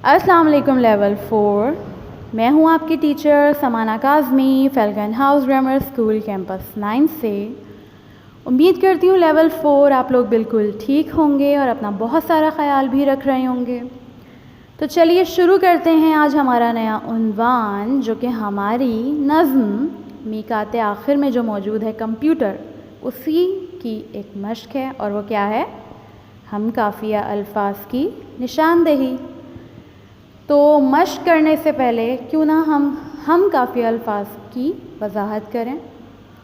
السلام علیکم لیول 4، میں ہوں آپ کی teacher Samana Kazmi, Falcon House Grammar School campus 9 سے۔ امید کرتی ہوں لیول 4 آپ لوگ بالکل ٹھیک ہوں گے اور اپنا بہت سارا خیال بھی رکھ رہے ہوں گے۔ تو چلیے شروع کرتے ہیں آج ہمارا نیا عنوان، جو کہ ہماری نظم میقات آخر میں جو موجود ہے کمپیوٹر، اسی کی ایک مشق ہے، اور وہ کیا ہے؟ ہم قافیہ الفاظ کی نشاندہی۔ تو مشق کرنے سے پہلے کیوں نہ ہم قافیہ الفاظ کی وضاحت کریں۔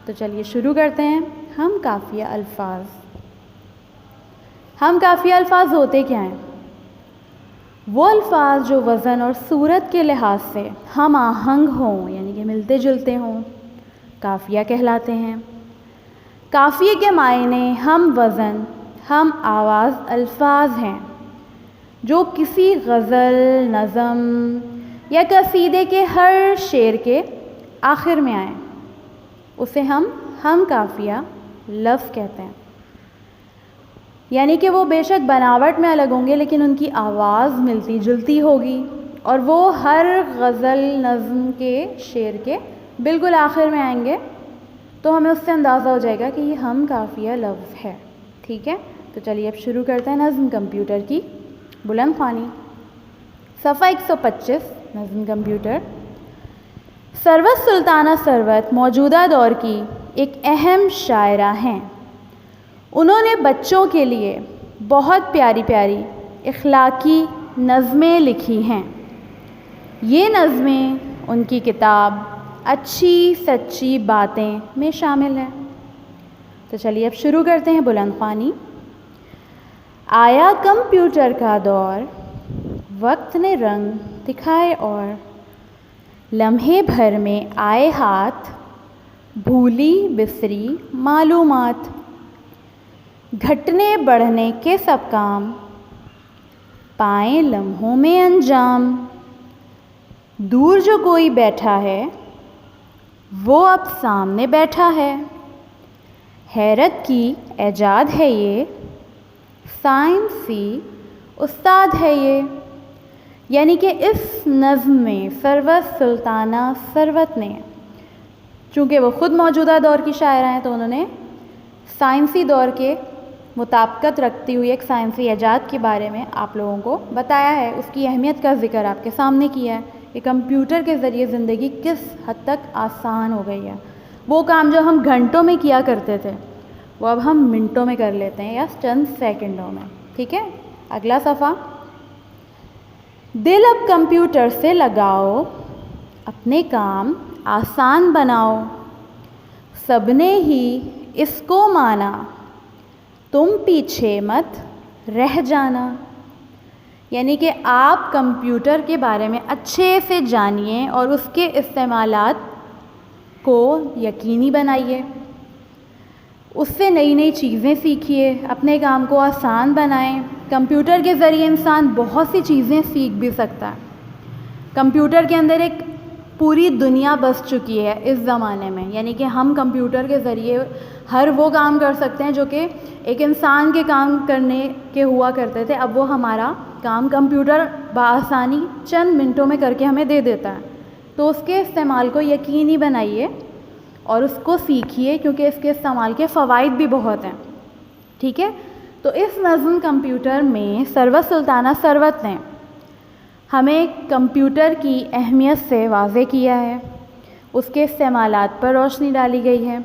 تو چلیے شروع کرتے ہیں۔ ہم قافیہ الفاظ۔ ہم قافیہ الفاظ ہوتے کیا ہیں؟ وہ الفاظ جو وزن اور صورت کے لحاظ سے ہم آہنگ ہوں، یعنی کہ ملتے جلتے ہوں، قافیہ کہلاتے ہیں۔ قافیے کے معنی ہم وزن، ہم آواز الفاظ ہیں جو کسی غزل، نظم یا قصیدے کے ہر شعر کے آخر میں آئیں، اسے ہم قافیہ لفظ کہتے ہیں۔ یعنی کہ وہ بے شک بناوٹ میں الگ ہوں گے، لیکن ان کی آواز ملتی جلتی ہوگی، اور وہ ہر غزل، نظم کے شعر کے بالکل آخر میں آئیں گے، تو ہمیں اس سے اندازہ ہو جائے گا کہ یہ ہم قافیہ لفظ ہے۔ ٹھیک ہے، تو چلیے اب شروع کرتے ہیں نظم کمپیوٹر کی بلند خوانی۔ صفحہ 125، نظم کمپیوٹر۔ ثروت سلطانہ ثروت موجودہ دور کی ایک اہم شاعرہ ہیں۔ انہوں نے بچوں کے لیے بہت پیاری پیاری اخلاقی نظمیں لکھی ہیں۔ یہ نظمیں ان کی کتاب اچھی سچی باتیں میں شامل ہیں۔ تو چلیے اب شروع کرتے ہیں بلند خوانی۔ آیا کمپیوٹر کا دور، وقت نے رنگ دکھائے اور لمحے بھر میں آئے ہاتھ بھولی بسری معلومات، گھٹنے بڑھنے کے سب کام پائیں لمحوں میں انجام۔ دور جو کوئی بیٹھا ہے وہ اب سامنے بیٹھا ہے، حیرت کی ایجاد ہے یہ، سائنسی استاد ہے یہ۔ یعنی کہ اس نظم میں ثروت سلطانہ ثروت نے، چونکہ وہ خود موجودہ دور کی شاعرہ ہیں، تو انہوں نے سائنسی دور کے مطابقت رکھتی ہوئی ایک سائنسی ایجاد کے بارے میں آپ لوگوں کو بتایا ہے، اس کی اہمیت کا ذکر آپ کے سامنے کیا ہے کہ کمپیوٹر کے ذریعے زندگی کس حد تک آسان ہو گئی ہے۔ وہ کام جو ہم گھنٹوں میں کیا کرتے تھے، وہ اب ہم منٹوں میں کر لیتے ہیں یا چند سیکنڈوں میں۔ ٹھیک ہے، اگلا صفحہ۔ دل اب کمپیوٹر سے لگاؤ، اپنے کام آسان بناؤ، سب نے ہی اس کو مانا، تم پیچھے مت رہ جانا۔ یعنی کہ آپ کمپیوٹر کے بارے میں اچھے سے جانیے اور اس کے استعمالات کو یقینی بنائیے، اس سے نئی نئی چیزیں سیکھیے، اپنے کام کو آسان بنائیں۔ کمپیوٹر کے ذریعے انسان بہت سی چیزیں سیکھ بھی سکتا ہے۔ کمپیوٹر کے اندر ایک پوری دنیا بس چکی ہے اس زمانے میں، یعنی کہ ہم کمپیوٹر کے ذریعے ہر وہ کام کر سکتے ہیں جو کہ ایک انسان کے کام کرنے کے ہوا کرتے تھے، اب وہ ہمارا کام کمپیوٹر بآسانی چند منٹوں میں کر کے ہمیں دے دیتا ہے۔ تو اس کے استعمال کو یقینی بنائیے اور اس کو سیکھیے، کیونکہ اس کے استعمال کے فوائد بھی بہت ہیں۔ ٹھیک ہے، تو اس نظم کمپیوٹر میں ثروت سلطانہ ثروت نے ہمیں کمپیوٹر کی اہمیت سے واضح کیا ہے، اس کے استعمالات پر روشنی ڈالی گئی ہے۔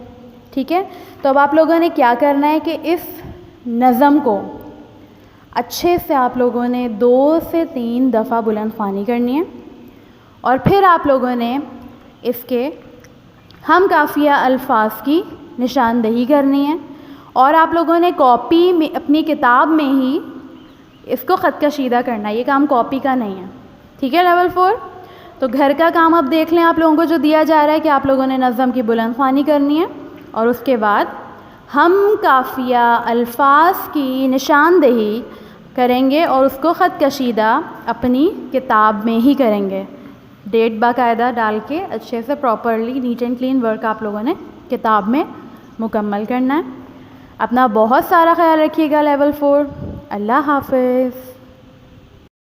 ٹھیک ہے، تو اب آپ لوگوں نے کیا کرنا ہے کہ اس نظم کو اچھے سے آپ لوگوں نے 2 سے 3 دفعہ بلند خوانی کرنی ہے، اور پھر آپ لوگوں نے اس کے ہم قافیہ الفاظ کی نشاندہی کرنی ہے، اور آپ لوگوں نے کاپی میں اپنی کتاب میں ہی اس کو خط کشیدہ کرنا ہے، یہ کام کاپی کا نہیں ہے۔ ٹھیک ہے لیول 4، تو گھر کا کام اب دیکھ لیں آپ لوگوں کو جو دیا جا رہا ہے کہ آپ لوگوں نے نظم کی بلند خوانی کرنی ہے، اور اس کے بعد ہم قافیہ الفاظ کی نشاندہی کریں گے، اور اس کو خط کشیدہ اپنی کتاب میں ہی کریں گے، ڈیٹ باقاعدہ ڈال کے اچھے سے properly neat and clean work آپ لوگوں نے کتاب میں مکمل کرنا ہے۔ اپنا بہت سارا خیال رکھیے گا لیول 4۔ اللہ حافظ۔